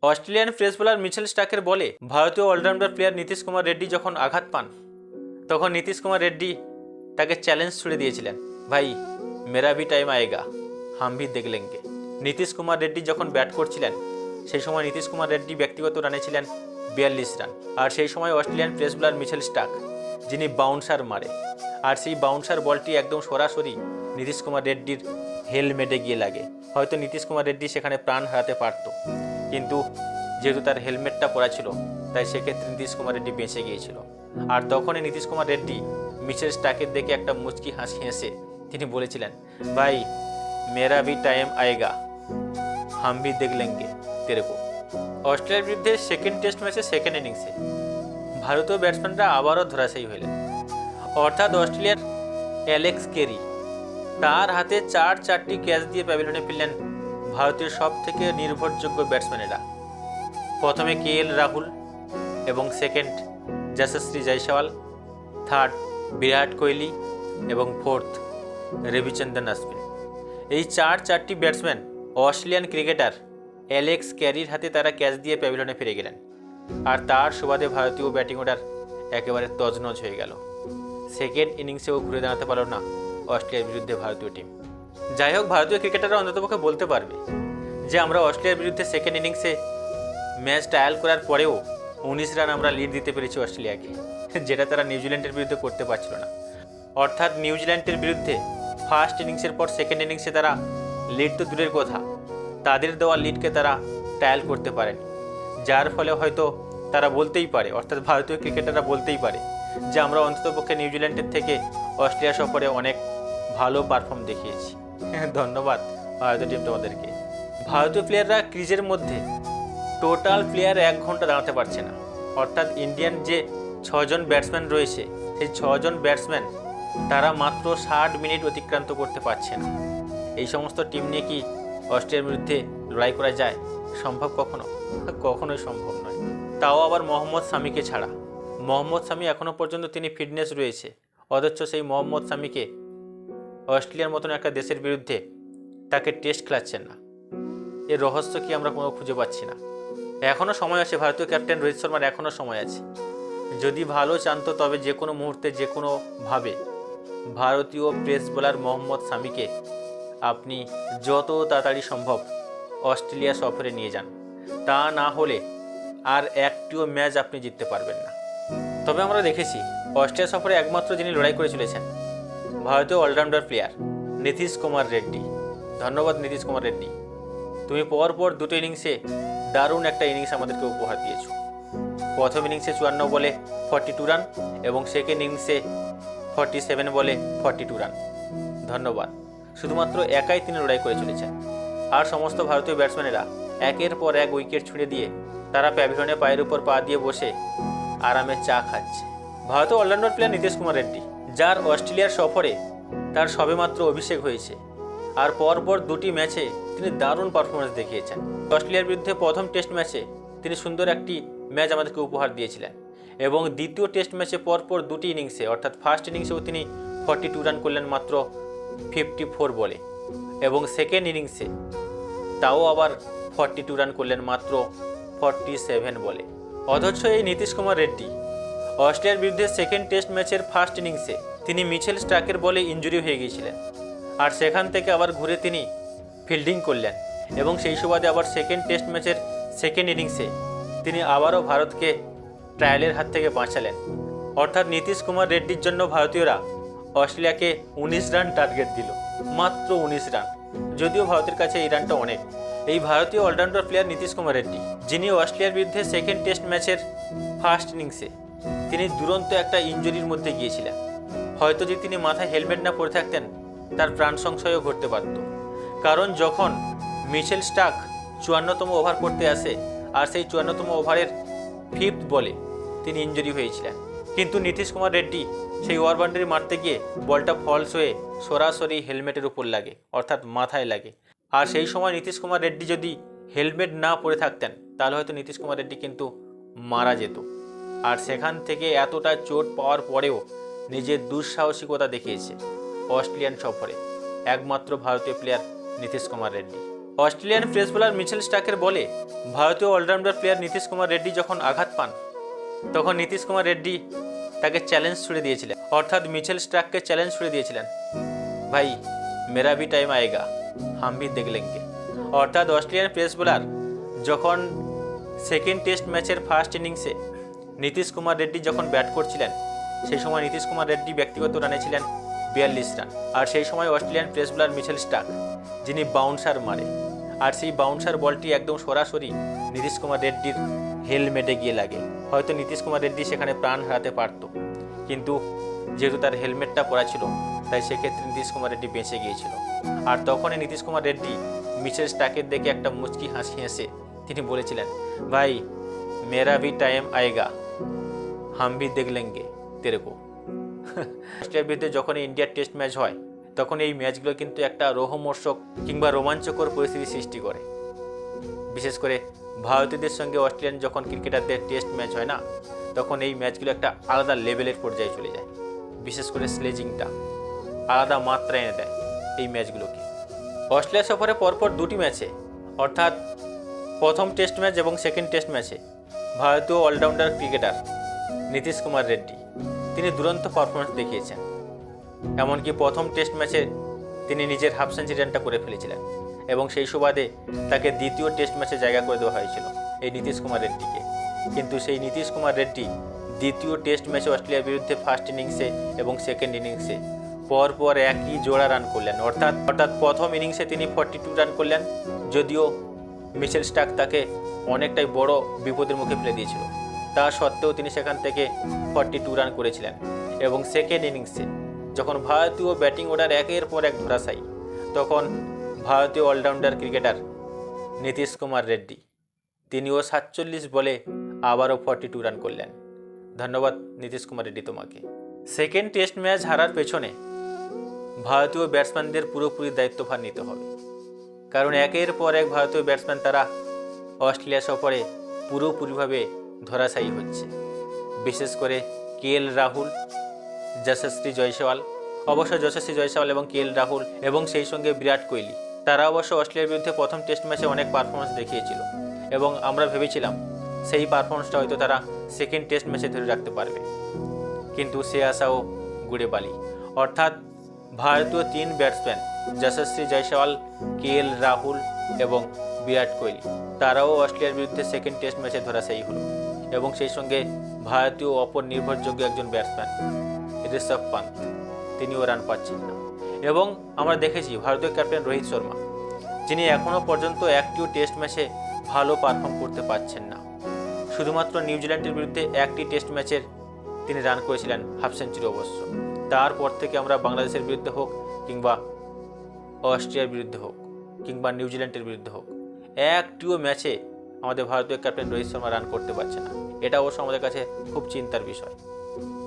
Australian pace bowler Mitchell স্টার্কের বলে ভারতীয় অলরাউন্ডার প্লেয়ার নীতিশ কুমার রেড্ডি যখন আঘাত পান তখন নীতিশ কুমার রেড্ডি তাকে চ্যালেঞ্জ ছুড়ে দিয়েছিলেন, ভাই মেরা ভি টাইম আয়েগা, হাম ভি দেখ লেঙ্গে। নীতিশ কুমার রেড্ডি যখন ব্যাট করছিলেন সেই সময় নীতিশ কুমার রেড্ডি ব্যক্তিগত রানে ছিলেন 42 রান। আর সেই সময় Australian pace bowler Mitchell Starc যিনি বাউন্সার মারে, আর সেই বাউন্সার বলটি একদম সরাসরি নীতিশ কুমার রেড্ডির হেলমেটে গিয়ে লাগে। হয়তো নীতিশ কুমার রেড্ডি সেখানে প্রাণ হারাতে পারত, কিন্তু যেহেতু তার হেলমেটটা পরা ছিল তাই সেক্ষেত্রে নীতিশ কুমার রেড্ডি বেঁচে গিয়েছিল। আর তখনই নীতিশ কুমার রেড্ডি মিচেল স্টার্কের দেখে একটা মুচকি হাসি হেসে তিনি বলেছিলেন, ভাই মেরা ভি টাইম আয়েগা, হাম ভি দেখ লেঙ্গে তেরেকো। অস্ট্রেলিয়ার বিরুদ্ধে সেকেন্ড টেস্ট ম্যাচে সেকেন্ড ইনিংসে ভারতীয় ব্যাটসম্যানরা আবারও ধরাশায়ী হলেন। অর্থাৎ অস্ট্রেলিয়ার অ্যালেক্স কেরি তার হাতে 4টি ক্যাচ দিয়ে প্যাভিলিয়নে ফিরলেন ভারতীয় সব থেকে নির্ভরযোগ্য ব্যাটসম্যানেরা। প্রথমে KL রাহুল এবং সেকেন্ড যশস্বী জয়সওয়াল, থার্ড বিরাট কোহলি এবং ফোর্থ রবিচন্দ্রন অশ্বিন। এই 4টি ব্যাটসম্যান অস্ট্রেলিয়ান ক্রিকেটার অ্যালেক্স ক্যারির হাতে তারা ক্যাচ দিয়ে প্যাভিলিয়নে ফিরে গেলেন। আর তার সুবাদে ভারতীয় ব্যাটিং অর্ডার একেবারে তজনজ হয়ে গেল। সেকেন্ড ইনিংসেও ঘুরে দাঁড়াতে পারল না অস্ট্রেলিয়ার বিরুদ্ধে ভারতীয় টিম। যাই হোক, ভারতীয় ক্রিকেটাররা অন্ততপক্ষে বলতে পারবে যে আমরা অস্ট্রেলিয়ার বিরুদ্ধে সেকেন্ড ইনিংসে ম্যাচ ট্রায়াল করার পরেও 19 রান আমরা লিড দিতে পেরেছি অস্ট্রেলিয়াকে, যেটা তারা নিউজিল্যান্ডের বিরুদ্ধে করতে পারছিল না। অর্থাৎ নিউজিল্যান্ডের বিরুদ্ধে ফার্স্ট ইনিংসের পর সেকেন্ড ইনিংসে তারা লিড তো দূরের কথা, তাদের দেওয়া লিডকে তারা ট্রায়াল করতে পারেনি। যার ফলে হয়তো তারা বলতেই পারে, অর্থাৎ ভারতীয় ক্রিকেটাররা বলতেই পারে যে আমরা অন্ততপক্ষে নিউজিল্যান্ডের থেকে অস্ট্রেলিয়া সফরে অনেক ভালো পারফর্ম দেখিয়েছি। ধন্যবাদ ভারতীয় টিম তোমাদেরকে। ভারতীয় প্লেয়াররা ক্রিজের মধ্যে টোটাল প্লেয়ার 1 ঘন্টা দাঁড়াতে পারছে না। অর্থাৎ ইন্ডিয়ান যে 6 জন ব্যাটসম্যান রয়েছে সেই 6 জন ব্যাটসম্যান তারা মাত্র 60 মিনিট অতিক্রান্ত করতে পারছে না। এই সমস্ত টিম নিয়ে কি অস্ট্রেলিয়ার বিরুদ্ধে লড়াই করা যায়? সম্ভব কখনোই সম্ভব নয়। তাও আবার মোহাম্মদ শামিকে ছাড়া। মোহাম্মদ শামি এখনও পর্যন্ত তিনি ফিটনেস রয়েছে, অথচ সেই মোহাম্মদ শামিকে অস্ট্রেলিয়ার মতন একটা দেশের বিরুদ্ধে তাকে টেস্ট খেলাচ্ছেন না। এর রহস্য কি আমরা কোনো খুঁজে পাচ্ছি না। এখনও সময় আছে, ভারতীয় ক্যাপ্টেন রোহিত শর্মার এখনও সময় আছে। যদি ভালো চান্ত তবে যে কোনো মুহূর্তে যে কোনোভাবে ভারতীয় পেস বোলার মোহাম্মদ শামিকে আপনি যত তাড়াতাড়ি সম্ভব অস্ট্রেলিয়া সফরে নিয়ে যান। তা না হলে আর একটিও ম্যাচ আপনি জিততে পারবেন না। তবে আমরা দেখেছি অস্ট্রেলিয়া সফরে একমাত্র যিনি লড়াই করে চলেছেন ভারতীয় অলরাউন্ডার প্লেয়ার নীতিশ কুমার রেড্ডি। ধন্যবাদ নীতিশ কুমার রেড্ডি, তুমি পরপর 2টো ইনিংসে দারুণ একটা ইনিংস আমাদেরকে উপহার দিয়েছো। প্রথম ইনিংসে 54 বলে 42 রান এবং সেকেন্ড ইনিংসে 47 বলে 42 রান। ধন্যবাদ। শুধুমাত্র একাই তিনি লড়াই করে চলেছেন, আর সমস্ত ভারতীয় ব্যাটসম্যানেরা একের পর এক উইকেট ছুঁড়ে দিয়ে তারা প্যাভিলিয়নে পায়ের উপর পা দিয়ে বসে আরামে চা খাচ্ছে। ভারতীয় অলরাউন্ডার প্লেয়ার নীতিশ কুমার রেড্ডি, যার অস্ট্রেলিয়ার সফরে তার সবেমাত্র অভিষেক হয়েছে, আর পরপর 2টি ম্যাচে তিনি দারুণ পারফরমেন্স দেখিয়েছেন। অস্ট্রেলিয়ার বিরুদ্ধে প্রথম টেস্ট ম্যাচে তিনি সুন্দর একটি ম্যাচ আমাদেরকে উপহার দিয়েছিলেন, এবং দ্বিতীয় টেস্ট ম্যাচে পরপর 2টি ইনিংসে অর্থাৎ ফার্স্ট ইনিংসেও তিনি 42 রান করলেন মাত্র 54 বলে, এবং সেকেন্ড ইনিংসে তাও আবার 42 রান করলেন মাত্র 47 বলে। অথচ এই নীতিশ কুমার রেড্ডি অস্ট্রেলিয়ার বিরুদ্ধে সেকেন্ড টেস্ট ম্যাচের ফার্স্ট ইনিংসে তিনি মিচেল স্টার্কের বলে ইনজুরি হয়ে গিয়েছিলেন, আর সেখান থেকে আবার ঘুরে তিনি ফিল্ডিং করলেন, এবং সেই সুবাদে আবার সেকেন্ড টেস্ট ম্যাচের সেকেন্ড ইনিংসে তিনি আবারও ভারতকে ট্রায়ালের হাত থেকে বাঁচালেন। অর্থাৎ নীতিশ কুমার রেড্ডির জন্য ভারতীয়রা অস্ট্রেলিয়াকে 19 রান টার্গেট দিল, মাত্র 19 রান। যদিও ভারতের কাছে এই রানটা অনেক। এই ভারতীয় অলরাউন্ডার প্লেয়ার নীতিশ কুমার রেড্ডি, যিনি অস্ট্রেলিয়ার বিরুদ্ধে সেকেন্ড টেস্ট ম্যাচের ফার্স্ট ইনিংসে তিনি দুরন্ত একটা ইনজুরির মধ্যে গিয়েছিলেন। হয়তো যদি তিনি মাথায় হেলমেট না পরে থাকতেন তার প্রাণ সংশয়ও ঘটতে পারত। কারণ যখন মিচেল স্টার্ক 54তম ওভার করতে আসে আর সেই 54তম ওভারের 5th বলে তিনি ইনজুরি হয়েছিলেন, কিন্তু নীতিশ কুমার রেড্ডি সেই ওভার বাউন্ডারি মারতে গিয়ে বলটা ফলস হয়ে সরাসরি হেলমেটের উপর লাগে, অর্থাৎ মাথায় লাগে। আর সেই সময় নীতিশ কুমার রেড্ডি যদি হেলমেট না পরে থাকতেন তাহলে হয়তো নীতিশ কুমার রেড্ডি কিন্তু মারা যেত। আর সেখান থেকে এতটা চোট পাওয়ার পরেও নিজের দুঃসাহসিকতা দেখিয়েছে অস্ট্রেলিয়ান সফরে একমাত্র ভারতীয় player Nitish Kumar Reddy. Australian pace bowler Mitchell স্টার্কের বলে ভারতীয় অলরাউন্ডার প্লেয়ার নীতিশ কুমার রেড্ডি যখন আঘাত পান তখন নীতিশ কুমার রেড্ডি তাকে চ্যালেঞ্জ ছুড়ে দিয়েছিলেন, অর্থাৎ মিচেল স্টার্ককে চ্যালেঞ্জ ছুড়ে দিয়েছিলেন, ভাই মেরা ভি টাইম আয়েগা হাম ভি দেখ লেঙ্গে। অর্থাৎ অস্ট্রেলিয়ান পেস বোলার যখন সেকেন্ড টেস্ট ম্যাচের ফার্স্ট ইনিংসে নীতিশ কুমার রেড্ডি যখন ব্যাট করছিলেন, সেই সময় নীতিশ কুমার রেড্ডি ব্যক্তিগত রানে ছিলেন 42 রান। আর সেই সময় Australian pace bowler Mitchell Starc যিনি বাউন্সার মারে, আর সেই বাউন্সার বলটি একদম সরাসরি নীতিশ কুমার রেড্ডির হেলমেটে গিয়ে লাগে। হয়তো নীতিশ কুমার রেড্ডি সেখানে প্রাণ হারাতে পারত, কিন্তু যেহেতু তার হেলমেটটা পরা ছিল তাই সেক্ষেত্রে নীতিশ কুমার রেড্ডি বেঁচে গিয়েছিল। আর তখনই নীতিশ কুমার রেড্ডি মিচেল স্টার্কের দেখে একটা মুচকি হাসি হেসে তিনি বলেছিলেন, ভাই মেরা ভি টাইম আয়েগা হাম ভি দেখ লেঙ্গে তেরেকো। অস্ট্রেলিয়ার বিরুদ্ধে যখন ইন্ডিয়ার টেস্ট ম্যাচ হয় তখন এই ম্যাচগুলো কিন্তু একটা রোমহর্ষক কিংবা রোমাঞ্চকর পরিস্থিতি সৃষ্টি করে। বিশেষ করে ভারতীয়দের সঙ্গে অস্ট্রেলিয়ান যখন ক্রিকেটারদের টেস্ট ম্যাচ হয় না, তখন এই ম্যাচগুলো একটা আলাদা লেভেলের পর্যায়ে চলে যায়। বিশেষ করে স্লেজিংটা আলাদা মাত্রা এনে দেয় এই ম্যাচগুলোকে। অস্ট্রেলিয়া সফরে পরপর দুটি ম্যাচে, অর্থাৎ প্রথম টেস্ট ম্যাচ এবং সেকেন্ড টেস্ট ম্যাচে ভারতীয় অলরাউন্ডার ক্রিকেটার নীতিশ কুমার রেড্ডি তিনি দুরন্ত পারফরমেন্স দেখিয়েছেন। এমনকি প্রথম টেস্ট ম্যাচে তিনি নিজের হাফ সেঞ্চুরিয়ানটা করে ফেলেছিলেন এবং সেই সুবাদে তাকে দ্বিতীয় টেস্ট ম্যাচে জায়গা করে দেওয়া হয়েছিল এই নীতিশ কুমার রেড্ডিকে। কিন্তু সেই নীতিশ কুমার রেড্ডি দ্বিতীয় টেস্ট ম্যাচে অস্ট্রেলিয়ার বিরুদ্ধে ফার্স্ট ইনিংসে এবং সেকেন্ড ইনিংসে পরপর একই জোড়া রান করলেন। অর্থাৎ প্রথম ইনিংসে তিনি 42 রান করলেন, যদিও মিচেল স্টার্ক তাকে অনেকটাই বড় বিপদের মুখে ফেলে দিয়েছিল, তা সত্ত্বেও তিনি সেখান থেকে 42 রান করেছিলেন। এবং সেকেন্ড ইনিংসে যখন ভারতীয় ব্যাটিং অর্ডার একের পর এক ধরাশায়ী, তখন ভারতীয় অলরাউন্ডার ক্রিকেটার নীতিশ কুমার রেড্ডি তিনিও 47 বলে আবারও 42 রান করলেন। ধন্যবাদ নীতিশ কুমার রেড্ডি তোমাকে। সেকেন্ড টেস্ট ম্যাচ হারার পেছনে ভারতীয় ব্যাটসম্যানদের পুরোপুরি দায়িত্বভার নিতে হবে, কারণ একের পর এক ভারতীয় ব্যাটসম্যান তারা অস্ট্রেলিয়া সফরে পুরোপুরিভাবে ধরাশায়ী হচ্ছে। বিশেষ করে কেএল রাহুল, যশস্বী জয়সওয়াল, অবশ্য যশস্বী জয়সওয়াল এবং কেএল রাহুল এবং সেই সঙ্গে বিরাট কোহলি, তারা অবশ্য অস্ট্রেলিয়ার বিরুদ্ধে প্রথম টেস্ট ম্যাচে অনেক পারফরমেন্স দেখিয়েছিল এবং আমরা ভেবেছিলাম সেই পারফরমেন্সটা হয়তো তারা সেকেন্ড টেস্ট ম্যাচে ধরে রাখতে পারবে, কিন্তু সে আশাও গুড়ে বালি। অর্থাৎ ভারতীয় 3 ব্যাটসম্যান যশস্বী জয়সওয়াল, কেএল রাহুল এবং বিরাট কোহলি তারাও অস্ট্রেলিয়ার বিরুদ্ধে সেকেন্ড টেস্ট ম্যাচে ধরাশায়ী হলো এবং সেই সঙ্গে ভারতীয় অপর নির্ভরযোগ্য একজন ব্যাটসম্যান ঋষভ পান্ত তিনিও রান পাচ্ছেন না। এবং আমরা দেখেছি ভারতীয় ক্যাপ্টেন রোহিত শর্মা, যিনি এখনও পর্যন্ত একটিও টেস্ট ম্যাচে ভালো পারফর্ম করতে পারছেন না। শুধুমাত্র নিউজিল্যান্ডের বিরুদ্ধে একটি টেস্ট ম্যাচের তিনি রান করেছিলেন হাফ সেঞ্চুরি অবশ্য। তারপর থেকে আমরা বাংলাদেশের বিরুদ্ধে হোক কিংবা অস্ট্রেলিয়ার বিরুদ্ধে হোক কিংবা নিউজিল্যান্ডের বিরুদ্ধে হোক, একটিও ম্যাচে আমাদের ভারতীয় ক্যাপ্টেন রোহিত শর্মা রান করতে পারছে না। এটা অবশ্য আমাদের কাছে খুব চিন্তার বিষয়।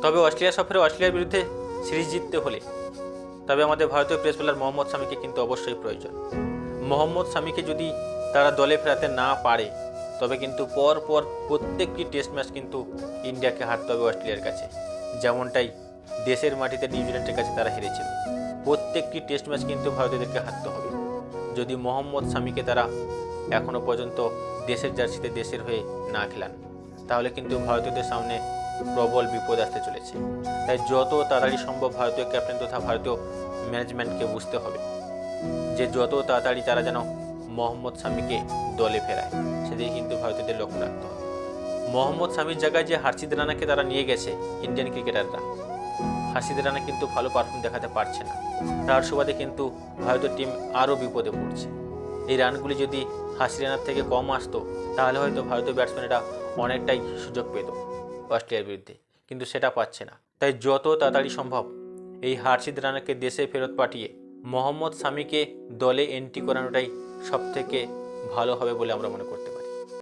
তবে অস্ট্রেলিয়া সফরে অস্ট্রেলিয়ার বিরুদ্ধে সিরিজ জিততে হলে তবে আমাদের ভারতীয় পেস বোলার মোহাম্মদ শামিকে কিন্তু অবশ্যই প্রয়োজন। মোহাম্মদ শামিকে যদি তারা দলে ফেরাতে না পারে তবে কিন্তু পরপর প্রত্যেকটি টেস্ট ম্যাচ কিন্তু ইন্ডিয়াকে হারতে হবে অস্ট্রেলিয়ার কাছে, যেমনটাই দেশের মাটিতে নিউজিল্যান্ডের কাছে তারা হেরেছিল। প্রত্যেকটি টেস্ট ম্যাচ কিন্তু ভারতীয়দেরকে হারতে হবে। যদি মোহাম্মদ শামিকে তারা এখনও পর্যন্ত দেশের জার্সিতে দেশের হয়ে না খেলান, তাহলে কিন্তু ভারতীয়দের সামনে প্রবল বিপদ আসতে চলেছে। তাই যত তাড়াতাড়ি সম্ভব ভারতীয় ক্যাপ্টেন তথা ভারতীয় ম্যানেজমেন্টকে বুঝতে হবে যে যত তাড়াতাড়ি তারা যেন মোহাম্মদ শামিকে দলে ফেরায়, সেদিকে কিন্তু ভারতীয়দের লক্ষ্য রাখতে হবে। মোহাম্মদ শামির জায়গায় যে হার্ষিদ রানাকে তারা নিয়ে গেছে ইন্ডিয়ান ক্রিকেটাররা, হার্ষিদ রানা কিন্তু ভালো পারফর্ম দেখাতে পারছে না। তার সুবাদে কিন্তু ভারতীয় টিম আরও বিপদে পড়ছে। এই রানগুলি যদি হার্ষিদ রানার থেকে কম আসতো তাহলে হয়তো ভারতীয় ব্যাটসম্যানেরা অনেকটাই সুযোগ পেত অস্ট্রেলিয়ার বিরুদ্ধে, কিন্তু সেটা পাচ্ছে না। তাই যত তাড়াতাড়ি সম্ভব এই হার্ষিদ রানাকে দেশে ফেরত পাঠিয়ে মোহাম্মদ শামিকে দলে এন্ট্রি করানোটাই সবথেকে ভালো হবে বলে আমরা মনে করতে